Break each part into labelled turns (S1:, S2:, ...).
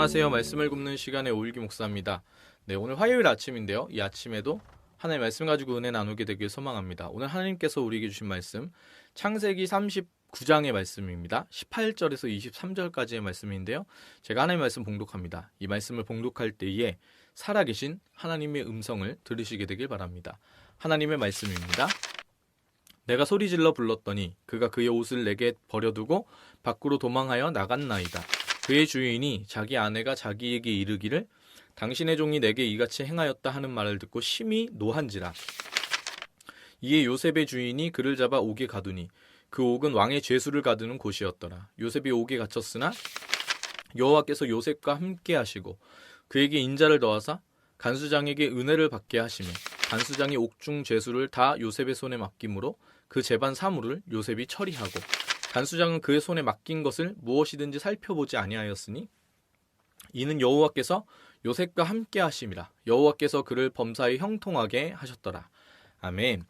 S1: 안녕하세요. 말씀을 굽는 시간의 오일기 목사입니다. 네, 오늘 화요일 아침인데요. 이 아침에도 하나님의 말씀 가지고 은혜 나누게 되길 소망합니다. 오늘 하나님께서 우리에게 주신 말씀 창세기 39장의 말씀입니다. 18절에서 23절까지의 말씀인데요. 제가 하나님의 말씀 봉독합니다. 이 말씀을 봉독할 때에 살아계신 하나님의 음성을 들으시게 되길 바랍니다. 하나님의 말씀입니다. 내가 소리질러 불렀더니 그가 그의 옷을 내게 버려두고 밖으로 도망하여 나갔나이다. 그의 주인이 자기 아내가 자기에게 이르기를 당신의 종이 내게 이같이 행하였다 하는 말을 듣고 심히 노한지라. 이에 요셉의 주인이 그를 잡아 옥에 가두니 그 옥은 왕의 죄수를 가두는 곳이었더라. 요셉이 옥에 갇혔으나 여호와께서 요셉과 함께 하시고 그에게 인자를 더하사 간수장에게 은혜를 받게 하시며 간수장이 옥중 죄수를 다 요셉의 손에 맡김으로 그 재반 사물을 요셉이 처리하고 간수장은 그의 손에 맡긴 것을 무엇이든지 살펴보지 아니하였으니 이는 여호와께서 요셉과 함께 하심이라. 여호와께서 그를 범사에 형통하게 하셨더라. 아멘.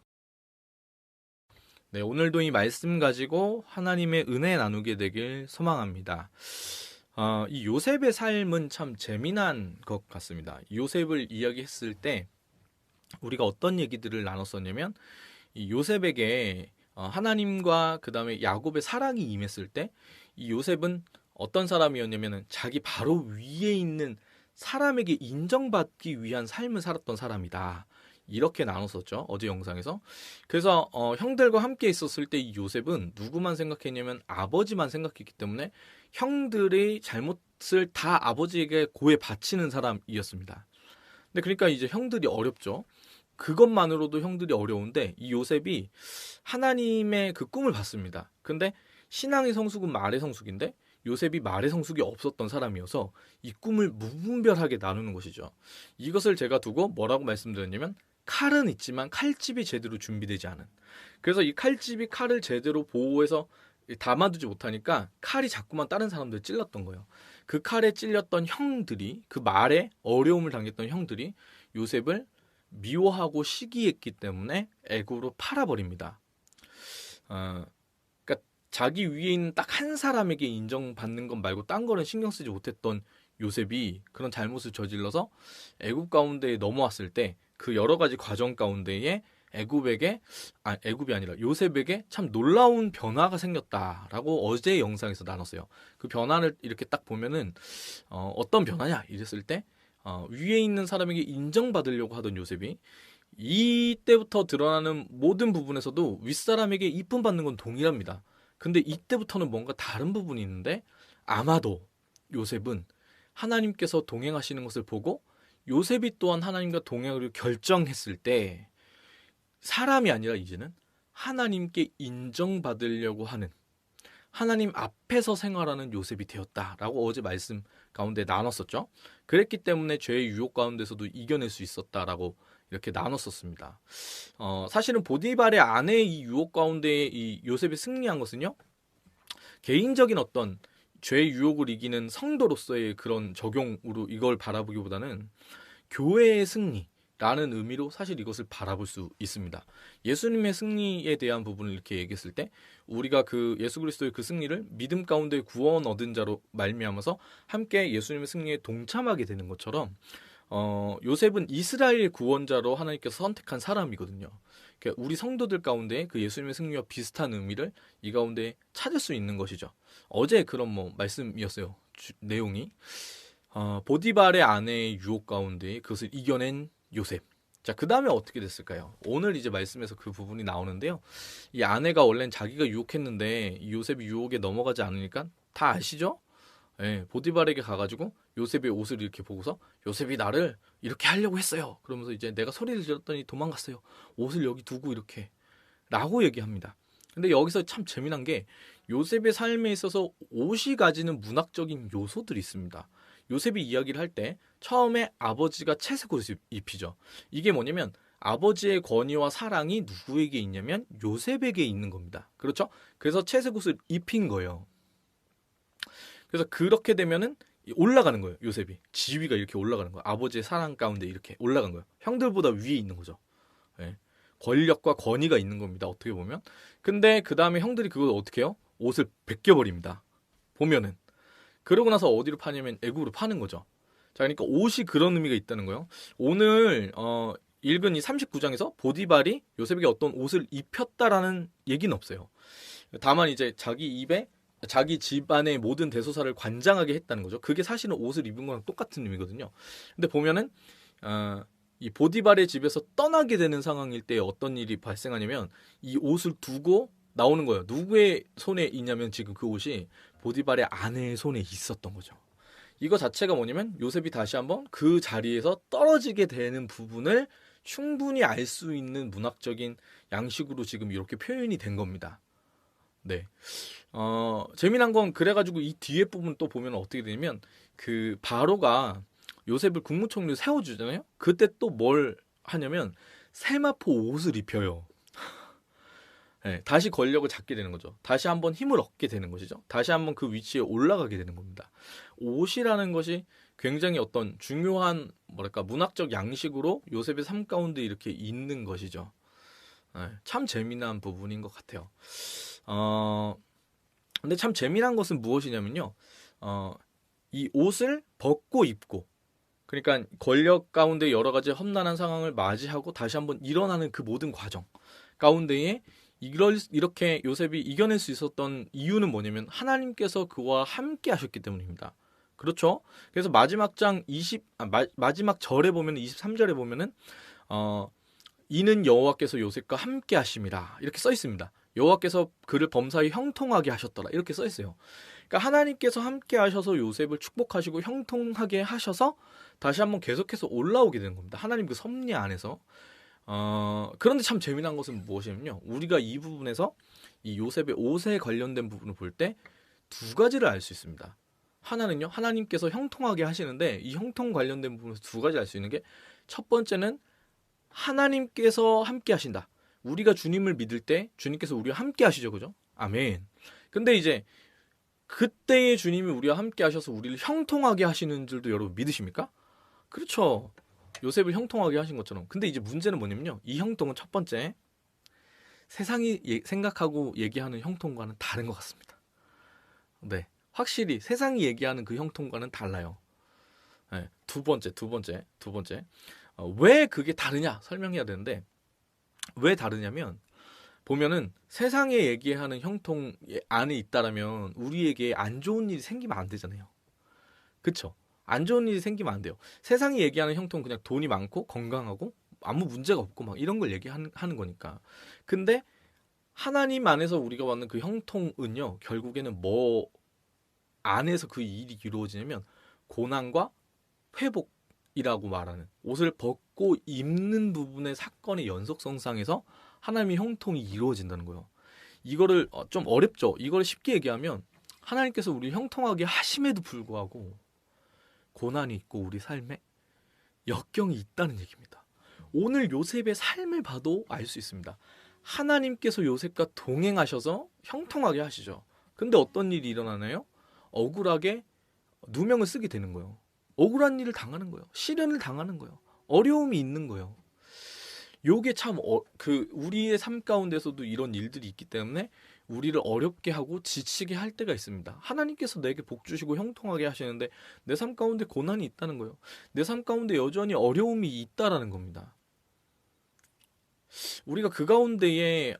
S1: 네, 오늘도 이 말씀 가지고 하나님의 은혜 나누게 되길 소망합니다. 이 요셉의 삶은 참 재미난 것 같습니다. 요셉을 이야기했을 때 우리가 어떤 얘기들을 나눴었냐면 이 요셉에게 하나님과 그 다음에 야곱의 사랑이 임했을 때 이 요셉은 어떤 사람이었냐면 자기 바로 위에 있는 사람에게 인정받기 위한 삶을 살았던 사람이다. 이렇게 나눴었죠. 어제 영상에서. 그래서 형들과 함께 있었을 때 이 요셉은 누구만 생각했냐면 아버지만 생각했기 때문에 형들의 잘못을 다 아버지에게 고에 바치는 사람이었습니다. 근데 그러니까 이제 형들이 어렵죠. 그것만으로도 형들이 어려운데 이 요셉이 하나님의 그 꿈을 봤습니다. 근데 신앙의 성숙은 말의 성숙인데 요셉이 말의 성숙이 없었던 사람이어서 이 꿈을 무분별하게 나누는 것이죠. 이것을 제가 두고 뭐라고 말씀드렸냐면 칼은 있지만 칼집이 제대로 준비되지 않은. 그래서 이 칼집이 칼을 제대로 보호해서 담아두지 못하니까 칼이 자꾸만 다른 사람들 찔렀던 거예요. 그 칼에 찔렸던 형들이 그 말에 어려움을 당했던 형들이 요셉을 미워하고 시기했기 때문에 애굽으로 팔아버립니다. 그러니까 자기 위에 있는 딱 한 사람에게 인정받는 것 말고 딴 거는 신경 쓰지 못했던 요셉이 그런 잘못을 저질러서 애굽 가운데에 넘어왔을 때 그 여러 가지 과정 가운데에 애굽이 아니라 요셉에게 참 놀라운 변화가 생겼다라고 어제 영상에서 나눴어요. 그 변화를 이렇게 딱 보면은 어떤 변화냐 이랬을 때 위에 있는 사람에게 인정받으려고 하던 요셉이 이때부터 드러나는 모든 부분에서도 윗사람에게 이쁨 받는 건 동일합니다. 근데 이때부터는 뭔가 다른 부분이 있는데 아마도 요셉은 하나님께서 동행하시는 것을 보고 요셉이 또한 하나님과 동행을 결정했을 때 사람이 아니라 이제는 하나님께 인정받으려고 하는 하나님 앞에서 생활하는 요셉이 되었다라고 어제 말씀 가운데 나눴었죠. 그랬기 때문에 죄의 유혹 가운데서도 이겨낼 수 있었다라고 이렇게 나눴었습니다. 사실은 보디발의 아내의 이 유혹 가운데 이 요셉이 승리한 것은요. 개인적인 어떤 죄의 유혹을 이기는 성도로서의 그런 적용으로 이걸 바라보기보다는 교회의 승리라는 의미로 사실 이것을 바라볼 수 있습니다. 예수님의 승리에 대한 부분을 이렇게 얘기했을 때 우리가 그 예수 그리스도의 그 승리를 믿음 가운데 구원 얻은 자로 말미암아서 함께 예수님의 승리에 동참하게 되는 것처럼 요셉은 이스라엘 구원자로 하나님께서 선택한 사람이거든요. 그러니까 우리 성도들 가운데 그 예수님의 승리와 비슷한 의미를 이 가운데 찾을 수 있는 것이죠. 어제 그런 말씀이었어요. 내용이 보디발의 아내의 유혹 가운데 그것을 이겨낸 요셉. 자, 그 다음에 어떻게 됐을까요? 오늘 이제 말씀에서 그 부분이 나오는데요. 이 아내가 원래는 자기가 유혹했는데 이 요셉이 유혹에 넘어가지 않으니까 다 아시죠? 예, 보디발에게 가가지고 요셉의 옷을 이렇게 보고서 요셉이 나를 이렇게 하려고 했어요. 그러면서 이제 내가 소리를 질렀더니 도망갔어요. 옷을 여기 두고 이렇게 라고 얘기합니다. 근데 여기서 참 재미난 게 요셉의 삶에 있어서 옷이 가지는 문학적인 요소들이 있습니다. 요셉이 이야기를 할 때 처음에 아버지가 채색 옷을 입히죠. 이게 뭐냐면 아버지의 권위와 사랑이 누구에게 있냐면 요셉에게 있는 겁니다. 그렇죠? 그래서 채색 옷을 입힌 거예요. 그래서 그렇게 되면은 올라가는 거예요. 요셉이 지위가 이렇게 올라가는 거예요. 아버지의 사랑 가운데 이렇게 올라간 거예요. 형들보다 위에 있는 거죠. 네. 권력과 권위가 있는 겁니다. 어떻게 보면. 근데 그 다음에 형들이 그걸 어떻게 해요? 옷을 벗겨버립니다. 보면은 그러고 나서 어디로 파냐면 애굽으로 파는 거죠. 자, 그러니까 옷이 그런 의미가 있다는 거예요. 오늘 읽은 이 39장에서 보디발이 요셉에게 어떤 옷을 입혔다라는 얘기는 없어요. 다만 이제 자기 집안의 모든 대소사를 관장하게 했다는 거죠. 그게 사실은 옷을 입은 거랑 똑같은 의미거든요. 근데 보면은 이 보디발의 집에서 떠나게 되는 상황일 때 어떤 일이 발생하냐면 이 옷을 두고 나오는 거예요. 누구의 손에 있냐면 지금 그 옷이 보디발의 아내의 손에 있었던 거죠. 이거 자체가 뭐냐면 요셉이 다시 한번 그 자리에서 떨어지게 되는 부분을 충분히 알 수 있는 문학적인 양식으로 지금 이렇게 표현이 된 겁니다. 네. 재미난 건 그래가지고 이 뒤에 부분 또 보면 어떻게 되냐면 그 바로가 요셉을 국무총리로 세워주잖아요. 그때 또 뭘 하냐면 세마포 옷을 입혀요. 네, 다시 권력을 잡게 되는 거죠. 다시 한번 힘을 얻게 되는 것이죠. 다시 한번 그 위치에 올라가게 되는 겁니다. 옷이라는 것이 굉장히 어떤 중요한 뭐랄까 문학적 양식으로 요셉의 삶 가운데 이렇게 있는 것이죠. 네, 참 재미난 부분인 것 같아요. 근데 참 재미난 것은 무엇이냐면요. 이 옷을 벗고 입고 그러니까 권력 가운데 여러 가지 험난한 상황을 맞이하고 다시 한번 일어나는 그 모든 과정 가운데에 이렇게 요셉이 이겨낼 수 있었던 이유는 뭐냐면 하나님께서 그와 함께 하셨기 때문입니다. 그렇죠? 그래서 마지막 마지막 절에 보면 23절에 보면은 이는 여호와께서 요셉과 함께 하심이라 이렇게 써 있습니다. 여호와께서 그를 범사에 형통하게 하셨더라 이렇게 써 있어요. 그러니까 하나님께서 함께 하셔서 요셉을 축복하시고 형통하게 하셔서 다시 한번 계속해서 올라오게 되는 겁니다. 하나님 그 섭리 안에서. 그런데 참 재미난 것은 무엇이냐면요. 우리가 이 부분에서 이 요셉의 옷에 관련된 부분을 볼 때 두 가지를 알 수 있습니다. 하나는요. 하나님께서 형통하게 하시는데 이 형통 관련된 부분에서 두 가지 알 수 있는 게 첫 번째는 하나님께서 함께 하신다. 우리가 주님을 믿을 때 주님께서 우리와 함께 하시죠. 그죠? 아멘. 근데 이제 그때의 주님이 우리와 함께 하셔서 우리를 형통하게 하시는 줄도 여러분 믿으십니까? 그렇죠. 요셉을 형통하게 하신 것처럼. 근데 이제 문제는 뭐냐면요. 이 형통은 첫 번째 세상이 생각하고 얘기하는 형통과는 다른 것 같습니다. 네. 확실히 세상이 얘기하는 그 형통과는 달라요. 네. 두 번째. 왜 그게 다르냐 설명해야 되는데 왜 다르냐면 보면은 세상에 얘기하는 형통 안에 있다라면 우리에게 안 좋은 일이 생기면 안 되잖아요. 그쵸? 안 좋은 일이 생기면 안 돼요. 세상이 얘기하는 형통은 그냥 돈이 많고 건강하고 아무 문제가 없고 막 이런 걸 얘기하는 거니까. 근데 하나님 안에서 우리가 받는 그 형통은요. 결국에는 뭐 안에서 그 일이 이루어지냐면 고난과 회복이라고 말하는 옷을 벗고 입는 부분의 사건의 연속성상에서 하나님의 형통이 이루어진다는 거예요. 이거를 좀 어렵죠. 이걸 쉽게 얘기하면 하나님께서 우리 형통하게 하심에도 불구하고 고난이 있고 우리 삶에 역경이 있다는 얘기입니다. 오늘 요셉의 삶을 봐도 알 수 있습니다. 하나님께서 요셉과 동행하셔서 형통하게 하시죠. 근데 어떤 일이 일어나나요? 억울하게 누명을 쓰게 되는 거예요. 억울한 일을 당하는 거예요. 시련을 당하는 거예요. 어려움이 있는 거예요. 요게 참 우리의 삶 가운데서도 이런 일들이 있기 때문에 우리를 어렵게 하고 지치게 할 때가 있습니다. 하나님께서 내게 복 주시고 형통하게 하시는데 내 삶 가운데 고난이 있다는 거예요. 내 삶 가운데 여전히 어려움이 있다라는 겁니다. 우리가 그 가운데에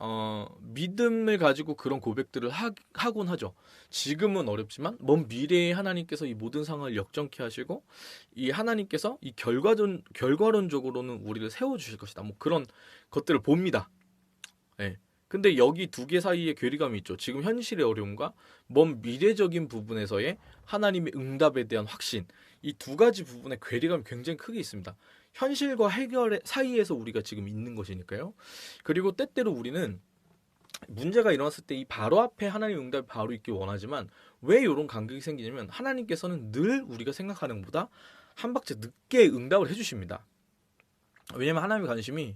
S1: 믿음을 가지고 그런 고백들을 하곤 하죠. 지금은 어렵지만 먼 미래에 하나님께서 이 모든 상황을 역전케 하시고 이 하나님께서 이 결과론적으로는 우리를 세워주실 것이다. 뭐 그런 것들을 봅니다. 네. 근데 여기 두 개 사이에 괴리감이 있죠. 지금 현실의 어려움과 먼 미래적인 부분에서의 하나님의 응답에 대한 확신. 이 두 가지 부분의 괴리감이 굉장히 크게 있습니다. 현실과 해결의 사이에서 우리가 지금 있는 것이니까요. 그리고 때때로 우리는 문제가 일어났을 때 이 바로 앞에 하나님의 응답이 바로 있길 원하지만 왜 이런 간격이 생기냐면 하나님께서는 늘 우리가 생각하는 것보다 한 박자 늦게 응답을 해주십니다. 왜냐하면 하나님의 관심이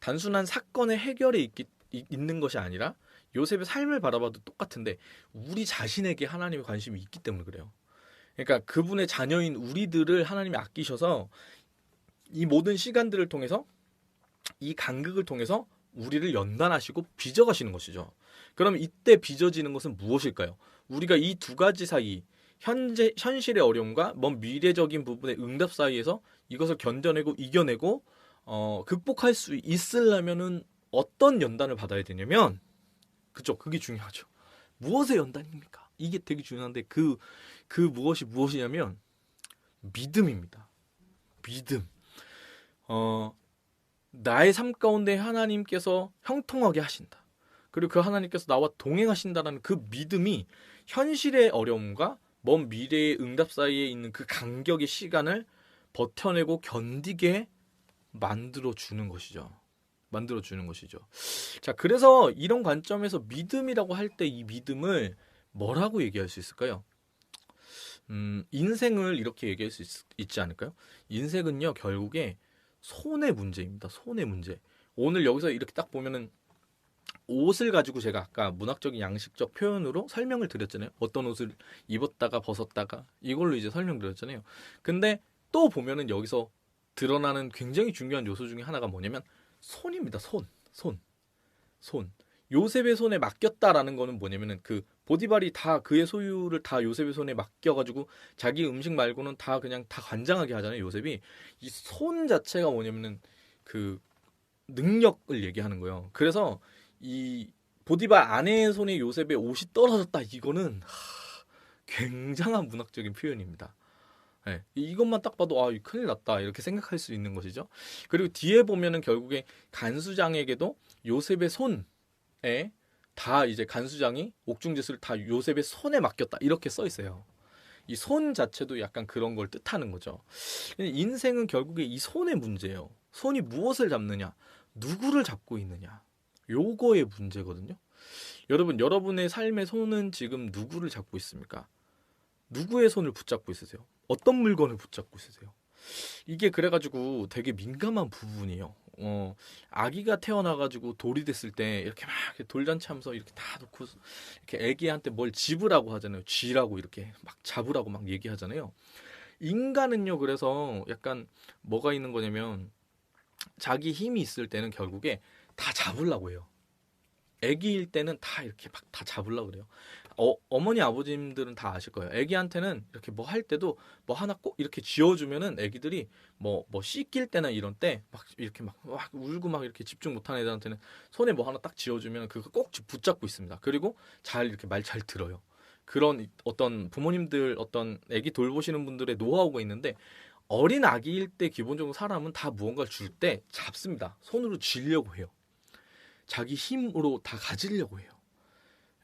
S1: 단순한 사건의 해결에 있는 것이 아니라 요셉의 삶을 바라봐도 똑같은데 우리 자신에게 하나님의 관심이 있기 때문에 그래요. 그러니까 그분의 자녀인 우리들을 하나님이 아끼셔서 이 모든 시간들을 통해서 이 간극을 통해서 우리를 연단하시고 빚어가시는 것이죠. 그럼 이때 빚어지는 것은 무엇일까요? 우리가 이 두 가지 사이 현실의 어려움과 먼 미래적인 부분의 응답 사이에서 이것을 견뎌내고 이겨내고 극복할 수 있으려면은 어떤 연단을 받아야 되냐면, 그죠? 그게 중요하죠. 무엇의 연단입니까? 이게 되게 중요한데 그 무엇이 무엇이냐면 믿음입니다. 믿음. 나의 삶 가운데 하나님께서 형통하게 하신다. 그리고 그 하나님께서 나와 동행하신다라는 그 믿음이 현실의 어려움과 먼 미래의 응답 사이에 있는 그 간격의 시간을 버텨내고 견디게 만들어주는 것이죠. 만들어주는 것이죠. 자, 그래서 이런 관점에서 믿음이라고 할 때 이 믿음을 뭐라고 얘기할 수 있을까요? 인생을 이렇게 얘기할 수 있지 않을까요? 인생은요, 결국에 손의 문제입니다. 손의 문제. 오늘 여기서 이렇게 딱 보면은 옷을 가지고 제가 아까 문학적인 양식적 표현으로 설명을 드렸잖아요. 어떤 옷을 입었다가 벗었다가 이걸로 이제 설명드렸잖아요. 근데 또 보면은 여기서 드러나는 굉장히 중요한 요소 중에 하나가 뭐냐면 손입니다. 손. 요셉의 손에 맡겼다라는 거는 뭐냐면은 그 보디발이 다 그의 소유를 다 요셉의 손에 맡겨가지고 자기 음식 말고는 다 그냥 다 관장하게 하잖아요. 요셉이 이 손 자체가 뭐냐면은 그 능력을 얘기하는 거예요. 그래서 이 보디발 아내의 손에 요셉의 옷이 떨어졌다. 이거는 굉장한 문학적인 표현입니다. 네, 이것만 딱 봐도 큰일 났다 이렇게 생각할 수 있는 것이죠. 그리고 뒤에 보면은 결국에 간수장에게도 요셉의 손에 다 이제 간수장이 옥중지수를 다 요셉의 손에 맡겼다 이렇게 써 있어요. 이 손 자체도 약간 그런 걸 뜻하는 거죠. 인생은 결국에 이 손의 문제예요. 손이 무엇을 잡느냐, 누구를 잡고 있느냐, 요거의 문제거든요. 여러분, 여러분의 삶의 손은 지금 누구를 잡고 있습니까? 누구의 손을 붙잡고 있으세요? 어떤 물건을 붙잡고 있으세요? 이게 그래가지고 되게 민감한 부분이에요. 아기가 태어나가지고 돌이 됐을 때 이렇게 막 돌잔치 하면서 이렇게 다 놓고 이렇게 아기한테 뭘 집으라고 하잖아요. 쥐라고 이렇게 막 잡으라고 막 얘기하잖아요. 인간은요, 그래서 약간 뭐가 있는 거냐면 자기 힘이 있을 때는 결국에 다 잡으려고 해요. 아기일 때는 다 이렇게 막 다 잡으려고 그래요. 어머니 아버님들은 다 아실 거예요. 아기한테는 이렇게 뭐 할 때도 뭐 하나 꼭 이렇게 쥐어주면은 아기들이 뭐 씻길 때나 이런 때 막 이렇게 막 울고 막 이렇게 집중 못하는 애들한테는 손에 뭐 하나 딱 쥐어주면 그거 꼭 붙잡고 있습니다. 그리고 잘 이렇게 말 잘 들어요. 그런 어떤 부모님들 어떤 아기 돌보시는 분들의 노하우가 있는데 어린 아기일 때 기본적으로 사람은 다 무언가를 줄 때 잡습니다. 손으로 쥐려고 해요. 자기 힘으로 다 가지려고 해요.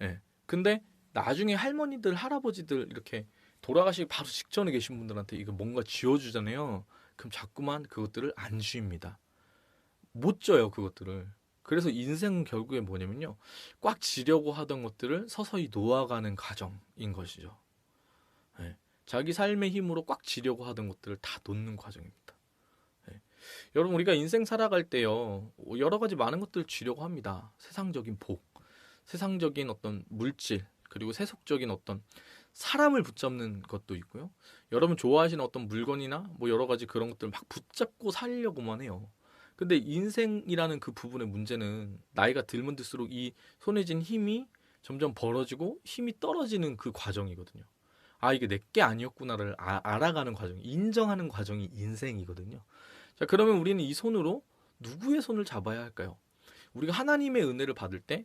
S1: 예. 근데 나중에 할머니들, 할아버지들 이렇게 돌아가시기 바로 직전에 계신 분들한테 이거 뭔가 쥐어주잖아요. 그럼 자꾸만 그것들을 안 쥐입니다. 못 져요, 그것들을. 그래서 인생은 결국에 뭐냐면요. 꽉 쥐려고 하던 것들을 서서히 놓아가는 과정인 것이죠. 예. 자기 삶의 힘으로 꽉 쥐려고 하던 것들을 다 놓는 과정입니다. 예. 여러분, 우리가 인생 살아갈 때요. 여러 가지 많은 것들을 쥐려고 합니다. 세상적인 복, 세상적인 어떤 물질, 그리고 세속적인 어떤 사람을 붙잡는 것도 있고요. 여러분 좋아하시는 어떤 물건이나 뭐 여러 가지 그런 것들 막 붙잡고 살려고만 해요. 근데 인생이라는 그 부분의 문제는 나이가 들면 들수록 이 손에 쥔 힘이 점점 벌어지고 힘이 떨어지는 그 과정이거든요. 이게 내게 아니었구나를 알아가는 과정, 인정하는 과정이 인생이거든요. 자, 그러면 우리는 이 손으로 누구의 손을 잡아야 할까요? 우리가 하나님의 은혜를 받을 때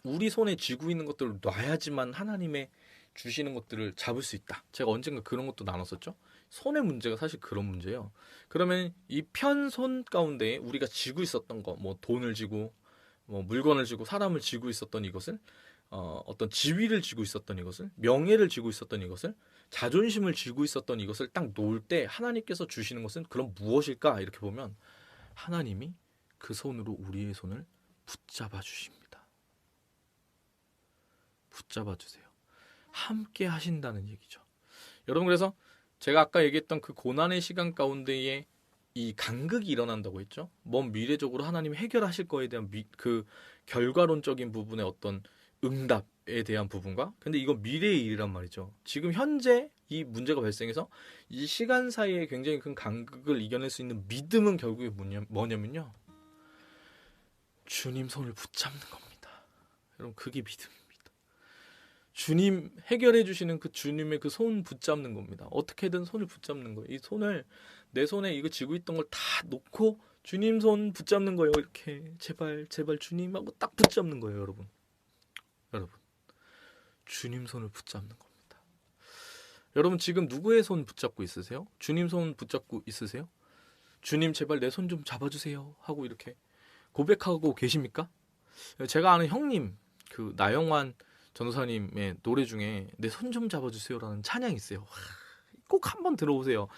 S1: 우리 손에 쥐고 있는 것들을 놔야지만 하나님의 주시는 것들을 잡을 수 있다. 제가 언젠가 그런 것도 나눴었죠. 손의 문제가 사실 그런 문제예요. 그러면 이 편손 가운데 우리가 쥐고 있었던 거, 뭐 돈을 쥐고, 뭐 물건을 쥐고, 사람을 쥐고 있었던 이것을, 어떤 지위를 쥐고 있었던 이것을, 명예를 쥐고 있었던 이것을, 자존심을 쥐고 있었던 이것을 딱 놓을 때 하나님께서 주시는 것은 그럼 무엇일까? 이렇게 보면 하나님이 그 손으로 우리의 손을 붙잡아 주십니다. 붙잡아 주세요. 함께 하신다는 얘기죠. 여러분, 그래서 제가 아까 얘기했던 그 고난의 시간 가운데에 이 간극이 일어난다고 했죠. 먼 미래적으로 하나님이 해결하실 거에 대한 그 결과론적인 부분의 어떤 응답에 대한 부분과, 근데 이건 미래의 일이란 말이죠. 지금 현재 이 문제가 발생해서 이 시간 사이에 굉장히 큰 간극을 이겨낼 수 있는 믿음은 결국에 뭐냐면요. 주님 손을 붙잡는 겁니다. 여러분, 그게 믿음입니다. 주님 해결해 주시는 그 주님의 그 손 붙잡는 겁니다. 어떻게든 손을 붙잡는 거예요. 이 손을 내 손에 이거 쥐고 있던 걸 다 놓고 주님 손 붙잡는 거예요. 이렇게 제발 제발 주님 하고 딱 붙잡는 거예요, 여러분. 여러분, 주님 손을 붙잡는 겁니다. 여러분 지금 누구의 손 붙잡고 있으세요? 주님 손 붙잡고 있으세요? 주님 제발 내 손 좀 잡아주세요 하고 이렇게 고백하고 계십니까? 제가 아는 형님 그 나영환 전도사님의 노래 중에 내 손 좀 잡아주세요라는 찬양이 있어요. 꼭 한번 들어보세요.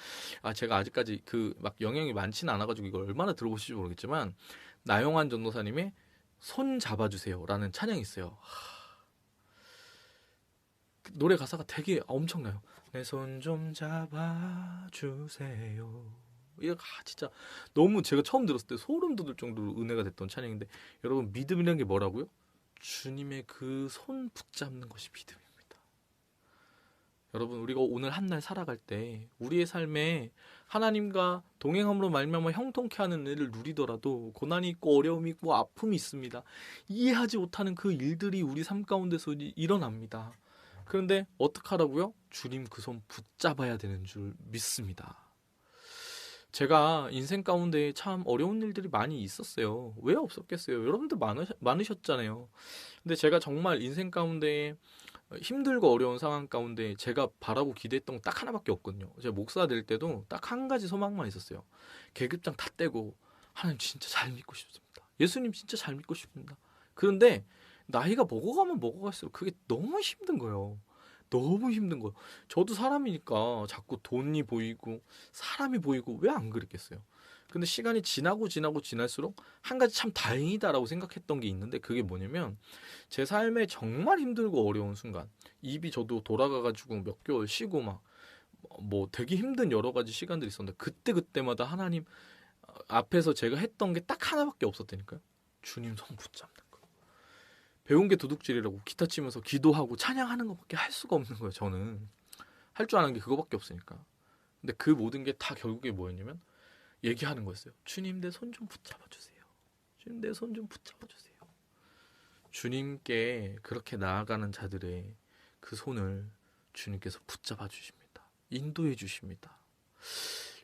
S1: 제가 아직까지 그 막 영향이 많지는 않아가지고 이걸 얼마나 들어보실지 모르겠지만 나영환 전도사님의 손 잡아주세요라는 찬양이 있어요. 노래 가사가 되게 엄청나요. 내 손 좀 잡아주세요. 이거 진짜 너무 제가 처음 들었을 때 소름 돋을 정도로 은혜가 됐던 찬양인데 여러분 믿음이라는 게 뭐라고요? 주님의 그 손 붙잡는 것이 믿음입니다. 여러분 우리가 오늘 한 날 살아갈 때 우리의 삶에 하나님과 동행함으로 말미암아 형통케 하는 은혜를 누리더라도 고난이 있고 어려움이 있고 아픔이 있습니다. 이해하지 못하는 그 일들이 우리 삶 가운데서 일어납니다. 그런데 어떡하라고요? 주님 그 손 붙잡아야 되는 줄 믿습니다. 제가 인생 가운데 참 어려운 일들이 많이 있었어요. 왜 없었겠어요? 여러분들 많으셨잖아요. 근데 제가 정말 인생 가운데 힘들고 어려운 상황 가운데 제가 바라고 기대했던 건 딱 하나밖에 없거든요. 제가 목사 될 때도 딱 한 가지 소망만 있었어요. 계급장 다 떼고 하나님 진짜 잘 믿고 싶습니다. 예수님 진짜 잘 믿고 싶습니다. 그런데 나이가 먹어가면 먹어갈수록 그게 너무 힘든 거예요. 너무 힘든 거예요. 저도 사람이니까 자꾸 돈이 보이고 사람이 보이고 왜 안 그랬겠어요. 근데 시간이 지날수록 한 가지 참 다행이다라고 생각했던 게 있는데 그게 뭐냐면 제 삶에 정말 힘들고 어려운 순간 입이 저도 돌아가가지고 몇 개월 쉬고 막 뭐 되게 힘든 여러 가지 시간들이 있었는데 그때마다 하나님 앞에서 제가 했던 게 딱 하나밖에 없었다니까요. 주님 손 붙잡는 거. 배운 게 도둑질이라고 기타 치면서 기도하고 찬양하는 것밖에 할 수가 없는 거예요. 저는 할 줄 아는 게 그거밖에 없으니까. 근데 그 모든 게 다 결국에 뭐였냐면 얘기하는 거였어요. 주님 내 손 좀 붙잡아 주세요. 주님 내 손 좀 붙잡아 주세요. 주님께 그렇게 나아가는 자들의 그 손을 주님께서 붙잡아 주십니다. 인도해 주십니다.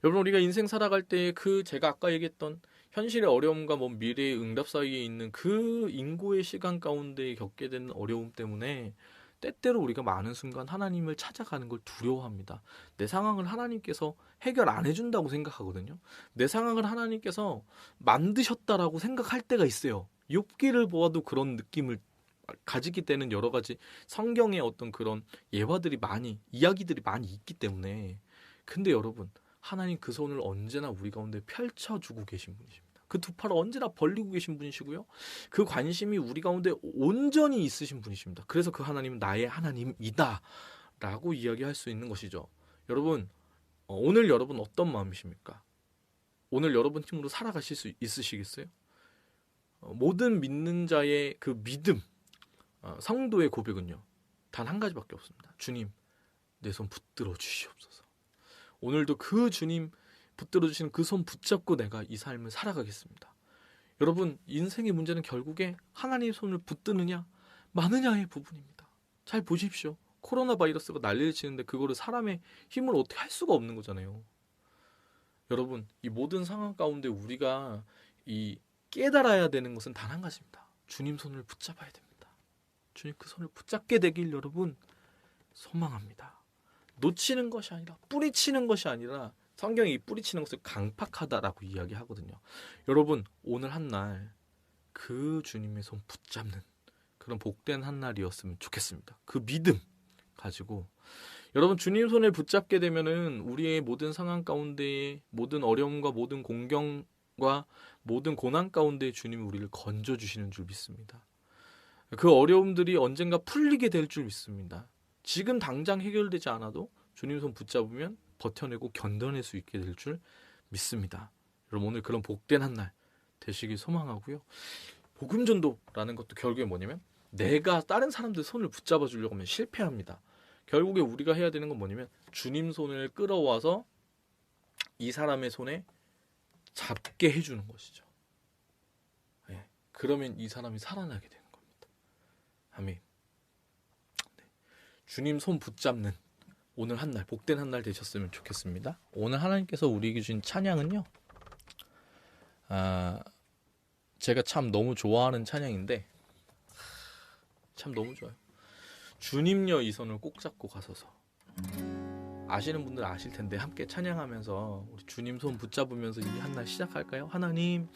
S1: 여러분 우리가 인생 살아갈 때 그 제가 아까 얘기했던 현실의 어려움과 뭐 미래의 응답 사이에 있는 그 인고의 시간 가운데 겪게 되는 어려움 때문에 때때로 우리가 많은 순간 하나님을 찾아가는 걸 두려워합니다. 내 상황을 하나님께서 해결 안 해준다고 생각하거든요. 내 상황을 하나님께서 만드셨다라고 생각할 때가 있어요. 욥기를 보아도 그런 느낌을 가지게 되는 여러 가지 성경의 어떤 그런 이야기들이 많이 있기 때문에. 근데 여러분, 하나님 그 손을 언제나 우리 가운데 펼쳐주고 계신 분이십니다. 그 두 팔을 언제나 벌리고 계신 분이시고요. 그 관심이 우리 가운데 온전히 있으신 분이십니다. 그래서 그 하나님은 나의 하나님이다 라고 이야기할 수 있는 것이죠. 여러분, 오늘 여러분 어떤 마음이십니까? 오늘 여러분 힘으로 살아가실 수 있으시겠어요? 모든 믿는 자의 그 믿음, 성도의 고백은요. 단 한 가지밖에 없습니다. 주님, 내 손 붙들어 주시옵소서. 오늘도 그 주님 붙들어 주시는 그 손 붙잡고 내가 이 삶을 살아가겠습니다. 여러분, 인생의 문제는 결국에 하나님의 손을 붙드느냐 마느냐의 부분입니다. 잘 보십시오. 코로나 바이러스가 난리를 치는데 그거를 사람의 힘으로 어떻게 할 수가 없는 거잖아요. 여러분, 이 모든 상황 가운데 우리가 이 깨달아야 되는 것은 단 한 가지입니다. 주님 손을 붙잡아야 됩니다. 주님 그 손을 붙잡게 되길 여러분 소망합니다. 놓치는 것이 아니라 뿌리치는 것이 아니라 성경이 이 뿌리치는 것을 강팍하다라고 이야기하거든요. 여러분 오늘 한 날 그 주님의 손 붙잡는 그런 복된 한 날이었으면 좋겠습니다. 그 믿음 가지고 여러분 주님 손을 붙잡게 되면은 우리의 모든 상황 가운데 모든 어려움과 모든 공경과 모든 고난 가운데 주님이 우리를 건져 주시는 줄 믿습니다. 그 어려움들이 언젠가 풀리게 될 줄 믿습니다. 지금 당장 해결되지 않아도 주님 손 붙잡으면 버텨내고 견뎌낼 수 있게 될 줄 믿습니다. 여러분 오늘 그런 복된 한 날 되시길 소망하고요. 복음 전도라는 것도 결국에 뭐냐면 내가 다른 사람들 손을 붙잡아 주려고 하면 실패합니다. 결국에 우리가 해야 되는 건 뭐냐면 주님 손을 끌어와서 이 사람의 손에 잡게 해주는 것이죠. 네, 그러면 이 사람이 살아나게 되는 겁니다. 아멘. 네. 주님 손 붙잡는 오늘 한 날, 복된 한 날 되셨으면 좋겠습니다. 오늘 하나님께서 우리에게 주신 찬양은요, 제가 참 너무 좋아하는 찬양인데, 참 너무 좋아요. 주님여 이 손을 꼭 잡고 가소서. 아시는 분들 아실 텐데 함께 찬양하면서 우리 주님 손 붙잡으면서 이 한 날 시작할까요? 하나님,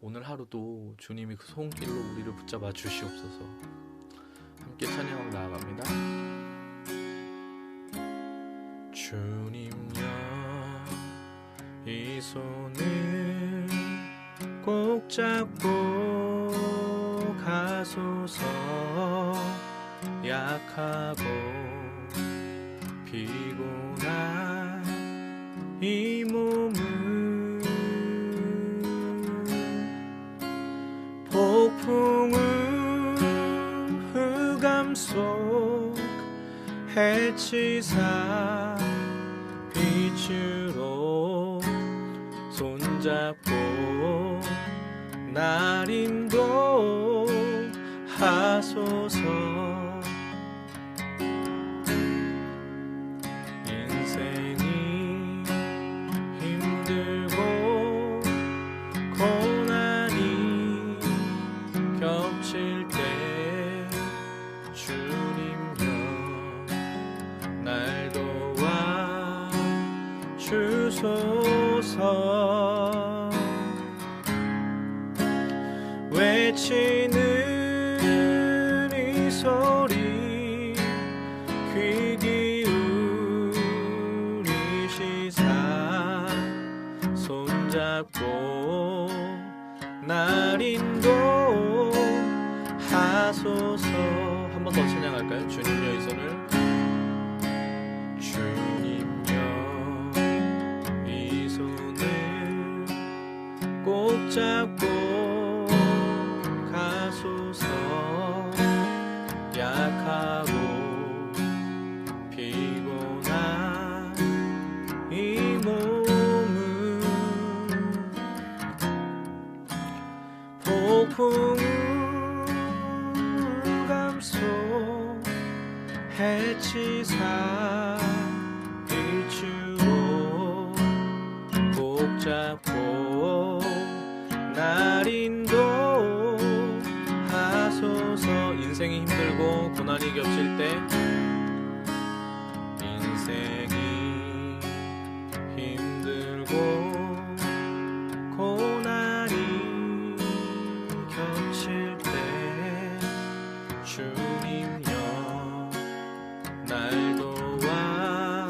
S1: 오늘 하루도 주님이 그 손길로 우리를 붙잡아 주시옵소서. 함께 찬양하고 나아갑니다. 주님여 이 손을 꼭 잡고 가소서. 약하고 피곤한 이 몸을 폭풍우 흑암 속 해치사 빛으로 손잡고 날 인도하소서. 인생이 힘들고 고난이 겹칠 때 주님여 날 도와 주소서. 외치는 이 소리 귀 기울이시사 손잡고 날 인도하소서. 한 번 더 찬양할까요? 주님여 이 손을, 주님여 이 손을 꼭 잡고 가소서. 약하고 피곤한 이 몸은 폭풍우 감속 해치사 빛으로 꼭 잡고 날 인도하소서. 인생이 힘들고 고난이 겹칠 때, 인생이 힘들고 고난이 겹칠 때 주님여 날 도와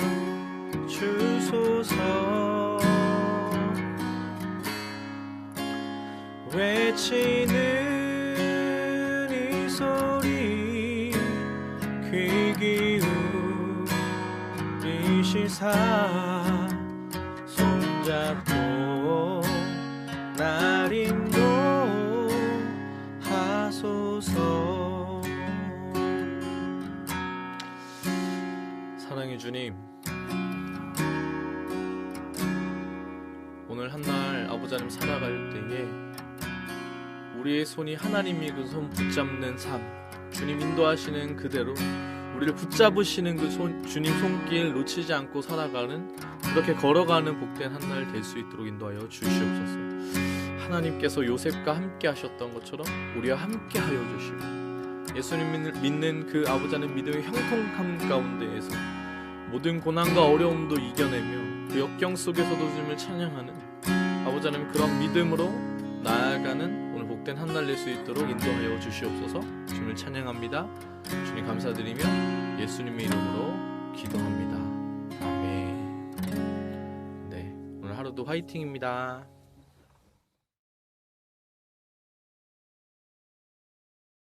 S1: 주소서. 외치는 이 소리 귀 기울이시사 손잡고 날 인도하소서. 사랑의 주님, 오늘 한날 아버지 하나님 살아갈 때에 우리의 손이 하나님이 그 손 붙잡는 삶, 주님 인도하시는 그대로 우리를 붙잡으시는 그 주님 손길 놓치지 않고 살아가는, 그렇게 걸어가는 복된 한 날 될 수 있도록 인도하여 주시옵소서. 하나님께서 요셉과 함께 하셨던 것처럼 우리와 함께 하여 주시고, 예수님 믿는 그 아버지 하나님 믿음의 형통함 가운데에서 모든 고난과 어려움도 이겨내며 그 역경 속에서도 주님을 찬양하는 아버지 하나님 그런 믿음으로 나아가는 오늘 복된 한 날 될 수 있도록 인도하여 주시옵소서. 주님을 찬양합니다. 주님 감사드리며 예수님의 이름으로 기도합니다. 아멘. 네, 오늘 하루도 화이팅입니다.